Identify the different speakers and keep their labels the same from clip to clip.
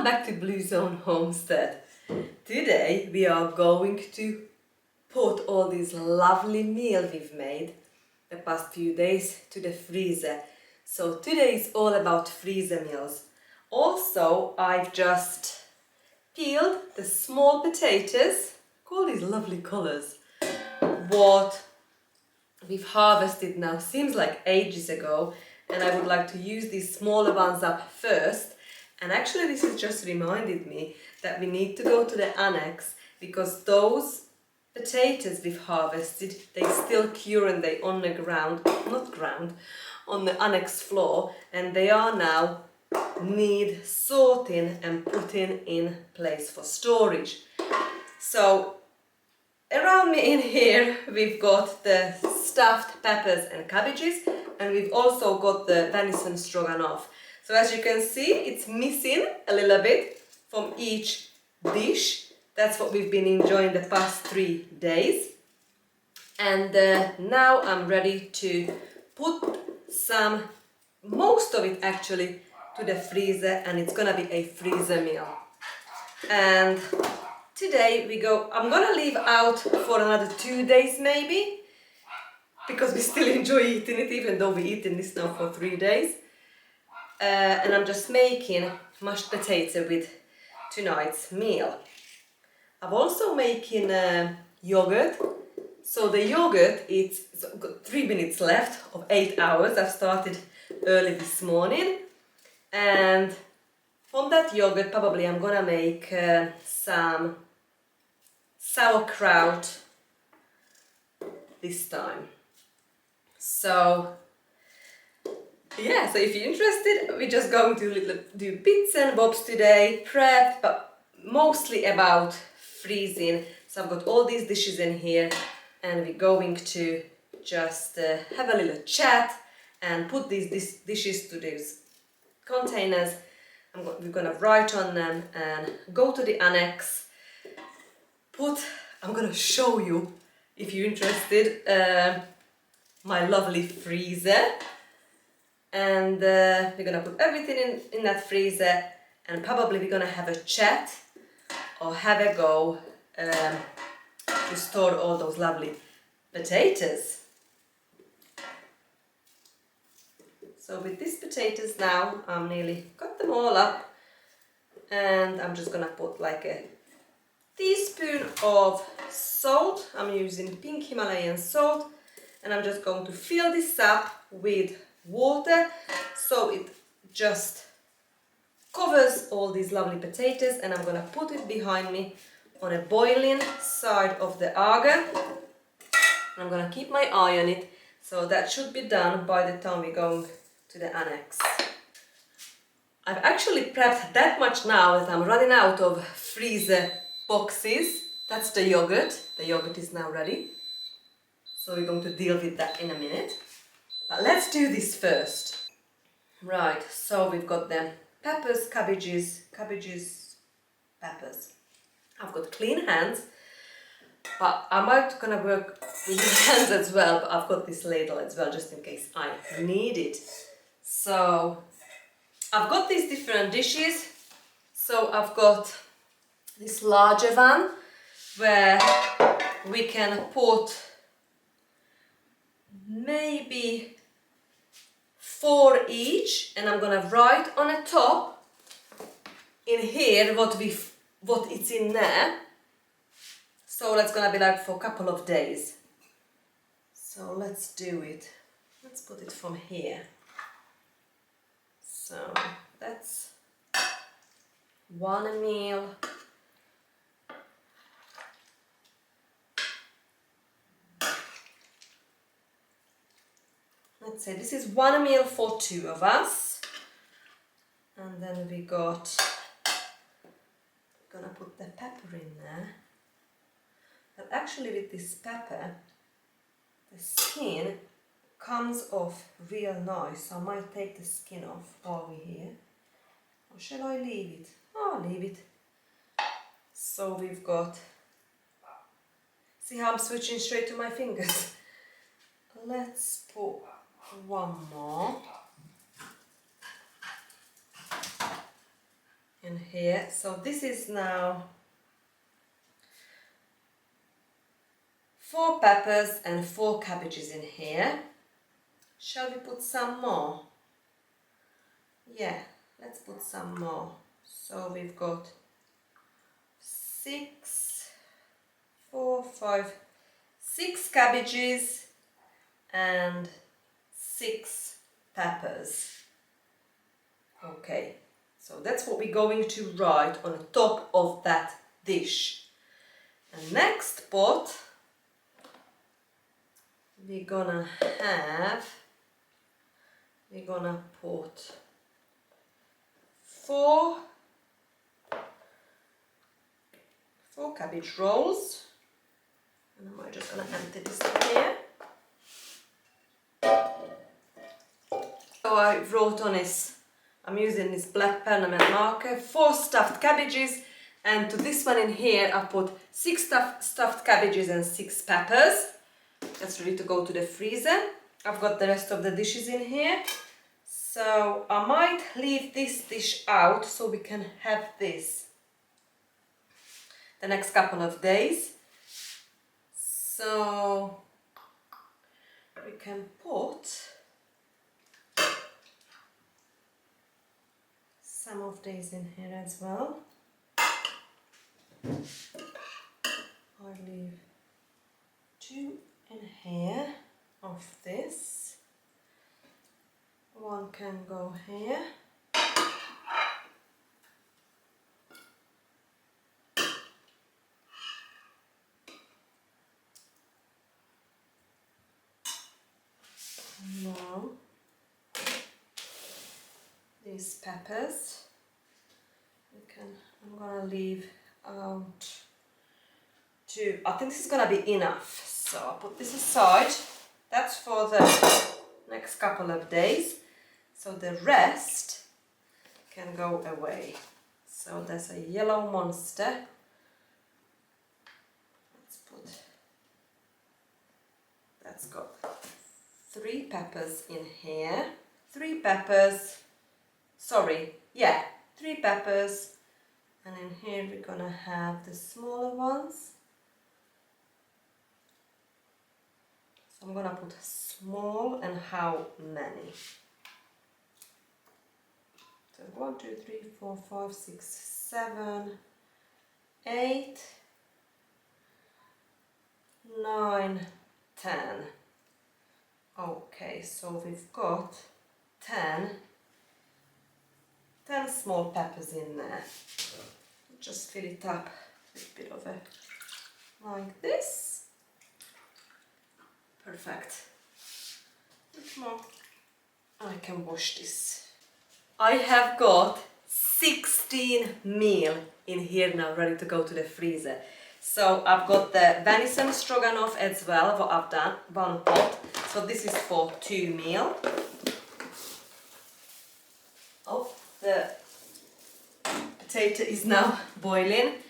Speaker 1: back to Blue Zone Homestead. Today we are going to put all these lovely meals we've made the past few days to the freezer. So today is all about freezer meals. Also, I've just peeled the small potatoes, all these lovely colours, what we've harvested now, seems like ages ago, and I would like to use these smaller ones up first. And actually this has just reminded me that we need to go to the annex, because those potatoes we've harvested, they still cure and they on the ground, on the annex floor, and they are now need sorting and putting in place for storage. So around me in here we've got the stuffed peppers and cabbages, and we've also got the venison stroganoff. So as you can see, it's missing a little bit from each dish. That's what we've been enjoying the past 3 days. And now I'm ready to put most of it actually to the freezer, and it's gonna be a freezer meal. And today I'm gonna leave out for another 2 days maybe, because we still enjoy eating it even though we're eating this now for 3 days. And I'm just making mashed potato with tonight's meal. I'm also making yogurt. So the yogurt, it's got 3 minutes left of 8 hours. I've started early this morning, and from that yogurt probably I'm gonna make some sauerkraut this time. So yeah, so if you're interested, we're just going to do bits and bobs today, prep, but mostly about freezing. So I've got all these dishes in here, and we're going to just have a little chat and put these dishes to these containers. We're gonna write on them and go to the annex. I'm gonna show you, if you're interested, my lovely freezer. And we're gonna put everything in that freezer, and probably we're gonna have a chat or have a go to store all those lovely potatoes. So with these potatoes now, I'm nearly got them all up, and I'm just gonna put like a teaspoon of salt. I'm using pink Himalayan salt, and I'm just going to fill this up with water so it just covers all these lovely potatoes, and I'm gonna put it behind me on a boiling side of the auger. And I'm gonna keep my eye on it, so that should be done by the time we're going to the annex. I've actually prepped that much now that I'm running out of freezer boxes. That's the yogurt. The yogurt is now ready. So we're going to deal with that in a minute. But let's do this first. Right, so we've got the peppers, cabbages, peppers. I've got clean hands, but I might gonna work with the hands as well, but I've got this ladle as well just in case I need it. So I've got these different dishes. So I've got this larger one where we can put maybe 4 each, and I'm gonna write on the top in here what it's in there. So that's gonna be like for a couple of days. So let's do it. Let's put it from here. So that's 1 meal. Let's say this is 1 meal for 2 of us. And then we got, gonna put the pepper in there. But actually with this pepper, the skin comes off real nice. So I might take the skin off while we're here. Or shall I leave it? Oh, I'll leave it. So we've got, see how I'm switching straight to my fingers? Let's put 1 more. in here. So this is now 4 peppers and 4 cabbages in here. Shall we put some more? Yeah, let's put some more. So we've got 6, 4, 5, 6 cabbages and 6 peppers. Okay, so that's what we're going to write on the top of that dish. And next pot, we're gonna put 4 cabbage rolls, and I'm just gonna empty this in here. So I wrote on this, I'm using this black permanent marker, 4 stuffed cabbages, and to this one in here I put 6 stuffed cabbages and 6 peppers. That's ready to go to the freezer. I've got the rest of the dishes in here, so I might leave this dish out so we can have this the next couple of days. So we can put some of these in here as well. I'll leave 2 in here of this. 1 can go here. Now these peppers, I'm gonna leave out 2. I think this is gonna be enough, so I'll put this aside. That's for the next couple of days, so the rest can go away. So there's a yellow monster. Let's put, that's got 3 peppers in here. 3 peppers, sorry, yeah, 3 peppers, and in here we're gonna have the smaller ones. So I'm gonna put small, and how many? So 1, 2, 3, 4, 5, 6, 7, 8, 9, 10. Okay, so we've got 10 small peppers in there. Just fill it up with a bit of a, like this. Perfect. Much more. I can wash this. I have got 16 meal in here now, ready to go to the freezer. So I've got the venison stroganoff as well, what I've done, 1 pot. So this is for 2 meal. Oh, the potato is now boiling.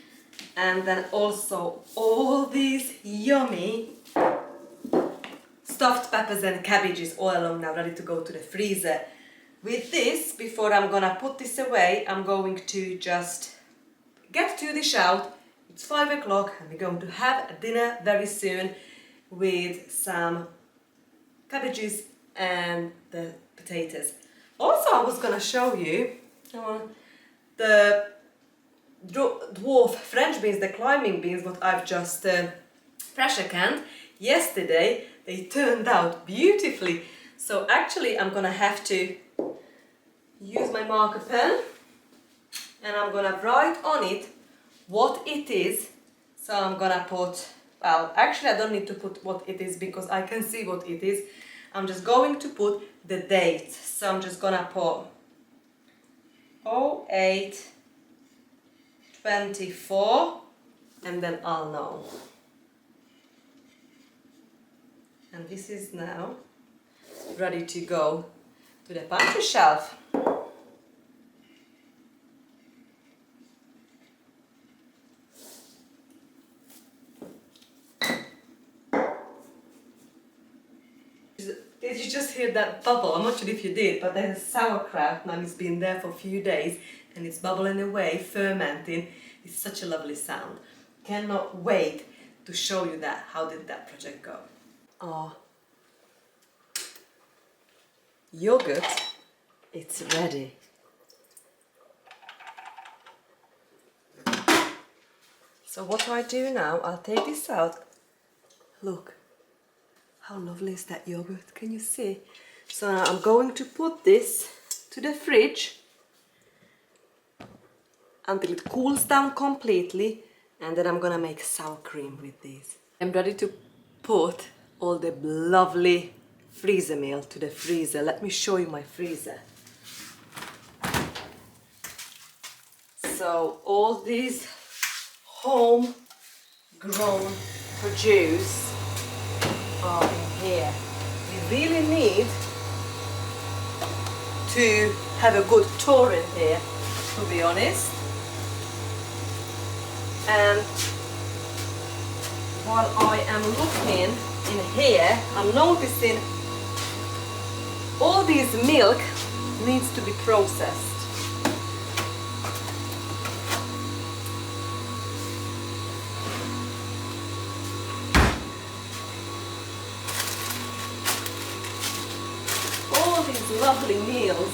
Speaker 1: And then also all these yummy stuffed peppers and cabbages all along now, ready to go to the freezer. With this, before I'm gonna put this away, I'm going to just get 2 dish out. It's 5 o'clock and we're going to have a dinner very soon with some cabbages and the potatoes. Also, I was gonna show you the dwarf French beans, the climbing beans, what I've just pressure canned. Yesterday they turned out beautifully. So actually I'm gonna have to use my marker pen and I'm gonna write on it what it is. So I'm gonna put, well, actually I don't need to put what it is because I can see what it is. I'm just going to put the date. So I'm just gonna put 08/24 and then I'll know. And this is now ready to go to the pantry shelf. Did you just hear that bubble? I'm not sure if you did, but there's sauerkraut now. It's been there for a few days and it's bubbling away, fermenting. It's such a lovely sound. Cannot wait to show you that. How did that project go? Oh, yogurt, it's ready. So what do I do now? I'll take this out. Look, how lovely is that yogurt? Can you see? So now I'm going to put this to the fridge until it cools down completely, and then I'm gonna make sour cream with these. I'm ready to put all the lovely freezer meal to the freezer. Let me show you my freezer. So all these home-grown produce are in here. We really need to have a good tour in here, to be honest. And while I am looking in here, I'm noticing all this milk needs to be processed. All these lovely meals.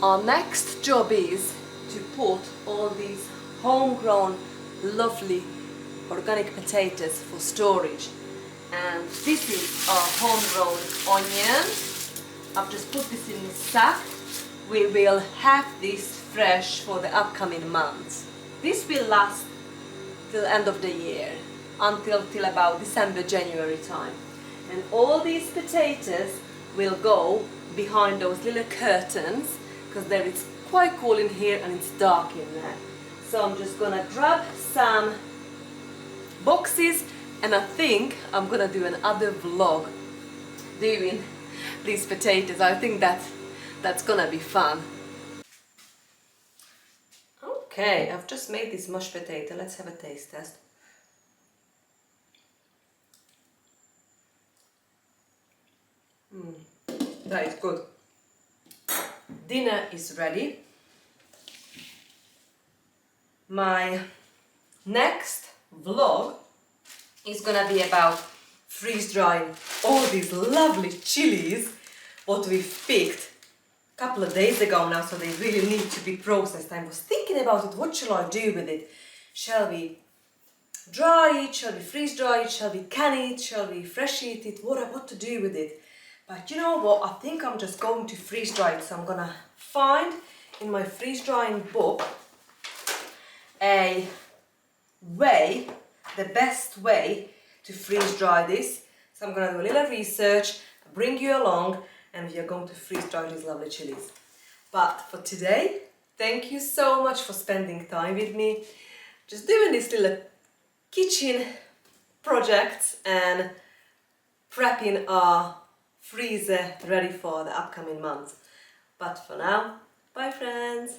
Speaker 1: Our next job is to put all these homegrown, lovely organic potatoes for storage. And this is our homegrown onion. I've just put this in the sack. We will have this fresh for the upcoming months. This will last till end of the year, till about December, January time. And all these potatoes will go behind those little curtains, because there it's quite cool in here and it's dark in there. So I'm just gonna grab some boxes, and I think I'm gonna do another vlog doing these potatoes. I think that's gonna be fun. Okay, I've just made this mashed potato. Let's have a taste test. That is good. Dinner is ready. My next vlog is gonna be about freeze drying all these lovely chilies what we've picked a couple of days ago now, so they really need to be processed. I was thinking about it, what shall I do with it? Shall we dry it? Shall we freeze dry it? Shall we can it? Shall we fresh eat it? What to do with it? But you know what, I think I'm just going to freeze dry it. So I'm gonna find in my freeze drying book a way, the best way to freeze dry this. So I'm gonna do a little research, bring you along, and we are going to freeze dry these lovely chilies. But for today, thank you so much for spending time with me, just doing these little kitchen projects and prepping our freezer ready for the upcoming months. But for now, bye friends!